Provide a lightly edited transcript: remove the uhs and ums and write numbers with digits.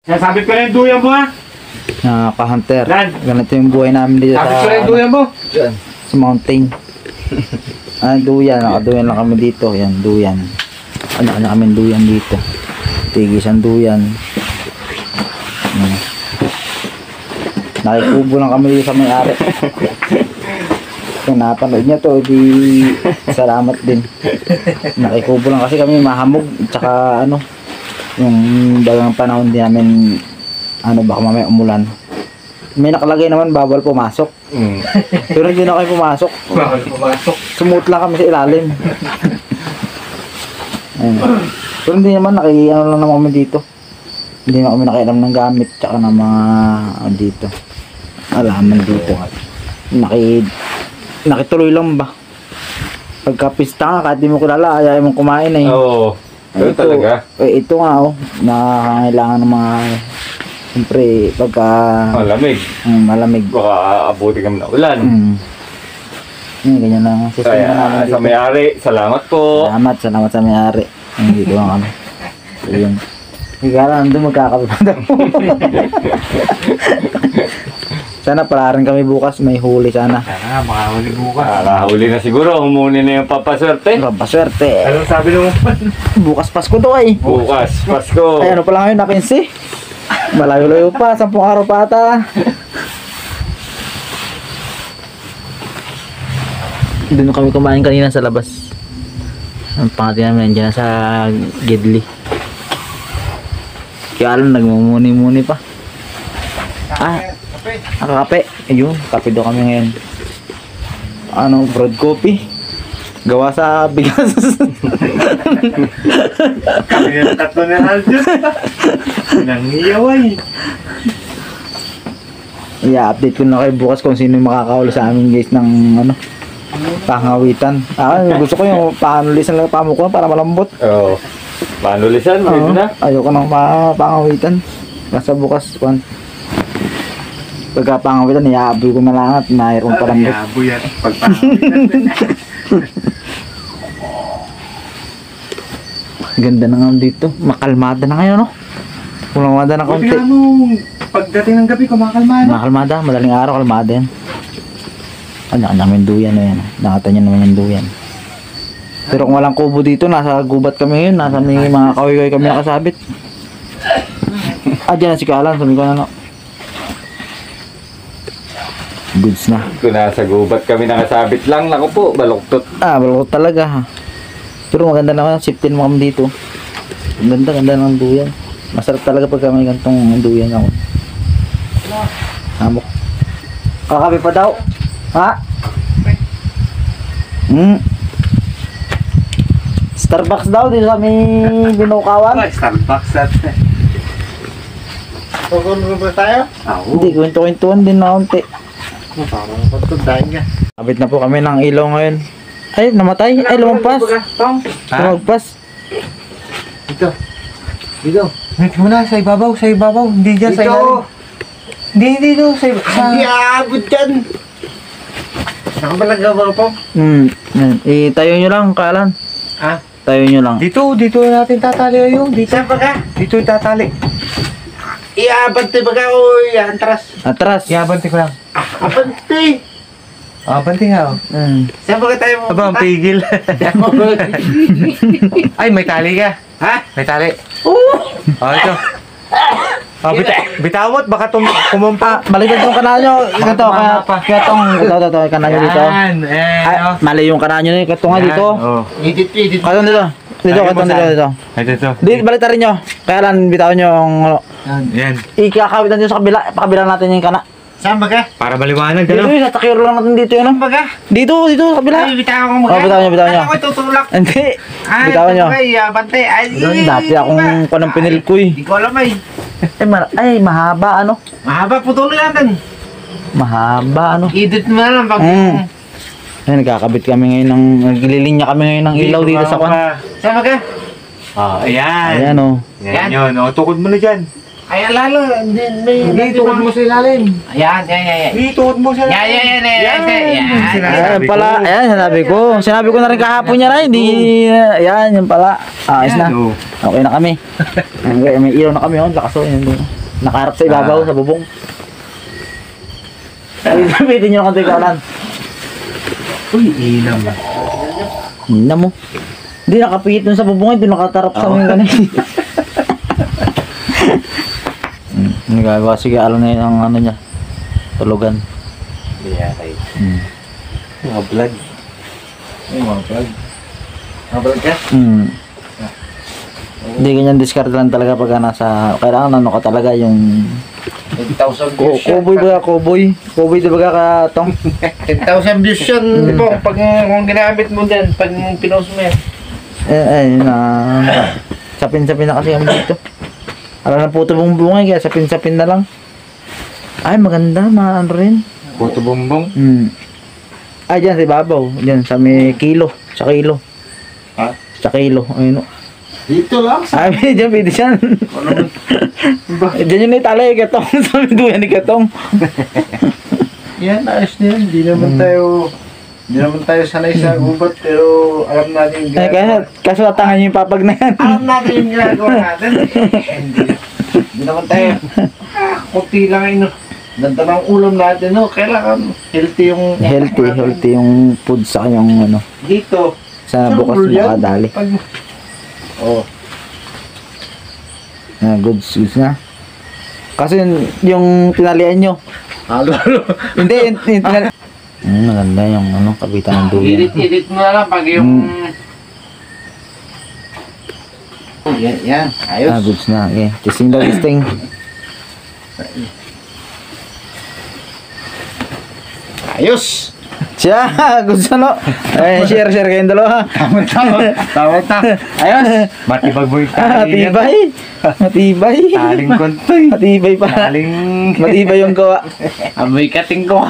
Nasabit ko na yung duyan mo ha. Ka-hunter. Lan. Ganito yung buhay namin dito Sabit ko na yung duyan mo. sa mountain. Duyan. Nakaduyan lang kami dito. Yan, duyan. Kanya-kanya kami duyan dito. Tigisan duyan. Nakikubo lang kami dito sa may-ari. Kung napanood niya to, di salamat din. Nakikubo lang kasi kami mahamog. Tsaka ano, yung dagang panahon din namin, ano baka mamaya umulan. May nakalagay naman bawal pumasok. Pero hindi na kayo pumasok. Bawal pumasok. Sumut lang kami sa ilalim. Ayun. Pero hindi naman ano lang naman kami dito. Hindi na kami nakialam ng gamit tsaka ng mga dito. Alaman dito. Nakituloy lang ba? Pagkapista nga, kahit di mo kilala, ayaw mong kumain eh. Oo. Pero talaga. Ito nga nakakailangan ng mga, siyempre, pagka Malamig. malamig. Baka aabuti kami na ulan. Ganyan lang. Kaya sa may-ari, salamat po. Salamat sa may-ari. Dito lang kami. So yun. Higala, nandun magkakape pa daw. Sana pala rin kami bukas, may huli sana. Sana makahuli bukas. Makahuli na siguro, humuni na yung papaswerte. Papaswerte. Anong sabi nung Bukas Pasko to ay. bukas, Pasko. Ay, ano pala ngayon, na 15? Malayo-layo pa, 10 araw pa ata. Doon kami kumain kanina sa labas. Ang pangati namin, nandiyan na sa Gidli. Kaya alam, nagmumuni-muni pa. Nakakape. Ayun, kape daw kami ngayon. Broad coffee. Gawa sa bigas. Kami yung tatlo na Aldios. Nangiyaway. I-update ko na kayo bukas kung sino yung makakahuli sa amin guys ng pangawitan. Gusto ko yung panulisan lang pamukulan para malambot. Oo. Panulisan, pwede na. Ayoko ng pangawitan. Basta bukas, pagka pangawitan, iaaboy ko na lang at mayroon pa lang. Iaaboy at pagpangawitan. Ganda na nga dito. Makalmada na ngayon, no? Kulamada na kaunti. Pagdating ng gabi, kumakalmada. Makalmada, madaling araw, kalmada yan. Namin duyan na yan. Nakatanya naman yung duyan. Pero kung walang kubo dito, nasa gubat kami ngayon. Nasa may mga kahoy-kahoy kami nakasabit. Diyan na si Kalan. Sabi ko na, no? Goods na. Kung nasa gubat kami nakasabit lang, naku po, baluktot. Baluktot talaga, ha. Pero maganda naman, siftin mo kami dito. Ganda ng duyan. Masarap talaga pag may gantong duyan ako. Hamok. Kakape pa daw. Ha? Starbucks daw dito sa may Binukawan. Starbucks at... Pagkulo ba tayo? Hindi, kwento-kwentuhan din na unti. Parang pagtundahin ka. Kabit na po kami ng ilaw ngayon. Ay, namatay. Ay, lumagpas. Lumagpas. Dito. Wait muna, sa ibabaw. Hindi dyan, sa ilalim. Hindi dito. Hindi aabot dyan. Nakabalagabaw po. Tayo nyo lang, Kalan. Ha? Tayo nyo lang. Dito natin tatali yung. Dito. Saan ba ka? Dito tatali. Iabante ba ka o iantras? Atras. Iabante ko lang. Abante. Abante nga o. Saan ba ka tayo mo? Aba, ang pigil. Ay, may tali ka. Ha? May tali. Oh, ito. Bitawot, baka kumumpa. Balikan tong kanal nyo. Ito, kaya tong, ito, kanal nyo dito. Ay, mali yung kanal nyo. Ito nga dito. Edit. Katong dito. Dito. Ito. Di, balikan rin nyo. Kaya lang, bitawan nyo yung, Yan. ikakawitan nyo sa kabila. Pakabila natin yung kana. Saan ba ka? Para maliwanag, Dito ano? yun, natakiro lang natin dito yun. Saan ba ka? Dito, sa kabila. Ay, bitawan ko mo ka. Bitawan nyo. Ako tutulak. Hindi, bitawan nyo. Ay, abante. Ay, Dati akong panang pinil ko eh. Hindi ko alam ay. Ay, mahaba ano? Mahaba putulin natin. Mahaba ano? Edit mo na lang pag... Ay, nagkakabit kami ngayon ng, naglilinya kami ngayon ng ilaw dito sa kwan. Saan ba ka? Ayan. Ayan o. Yan yun. O, tukod mo na dyan. Ay, lalo, Hindi, tuhod mo sa ilalim. Ayan, yan. Hindi, tuhod mo sa ilalim. Ayan pala, ayan, sinabi ko. Sinabi ko na rin kahapon niya na, hindi, ayan, yan pala. Ayos na. Okay na kami. Okay, may ilaw na kami, oh, lakas oh. Yan, nakaharap sa ibabaw, sa bubong. Sabihin nyo na konti kalan. Uy, inam. Hina mo. Hindi, nakapihit dun sa bubong, doon nakatarap sa mga ganun. Nagagawa, sige, alam na yun ang ano niya. Tulugan. Yeah, okay. Mga vlog. Ay, mga vlog. Mga vlog ka? Hindi, ganyan discard lang talaga pag nasa, kailangan ano ka talaga yung 10,000 views yan. Cowboy ba? Cowboy diba ka tong? 10,000 views yan po. Pag kung ginamit mo dyan, pag pinost mo yan. Sapin-sapin na kasi kami dito. Alam na puto bumbong kaya sapin-sapin na lang. Ay, maganda, ano rin. Puto bumbong. Ay, dyan sa ibabaw. Dyan sa may kilo. Sa kilo. Ha? Sa kilo. Ayun o. Dito lang. Ay, dyan, pwede dyan. Dyan yun itala yung katong. Sa may duyan ni katong. Yan, ayos na yan. Hindi naman tayo sanay sa gubat, pero alam natin yung Ay, kaya, kaso tatangan yung papag na yan. Alam natin yung ginagawa natin. Hindi naman tayo. Kunti lang yun. Ganda ng ulam natin, no? Kailangan healthy yung... Healthy yung food sa kanyang ano. Dito. Sa bukas makadali. Oh. Goods na. Kasi yung tinalian nyo. Halo. Hindi, yung tinalian. Maganda yung ano, kabitan ng duyan. Edit mo na lang pag yung... Yan. Ayos. Goods na. Okay. Testing daw, testing. Ayos. Siya, goods ano. Ay, share kayong dalawa. Tama. Ayos. Matibag mo yung tali. Matibay. Taling kontoy. Matibay pa. Taling... Matibay yung gawa. Amoy kating ko.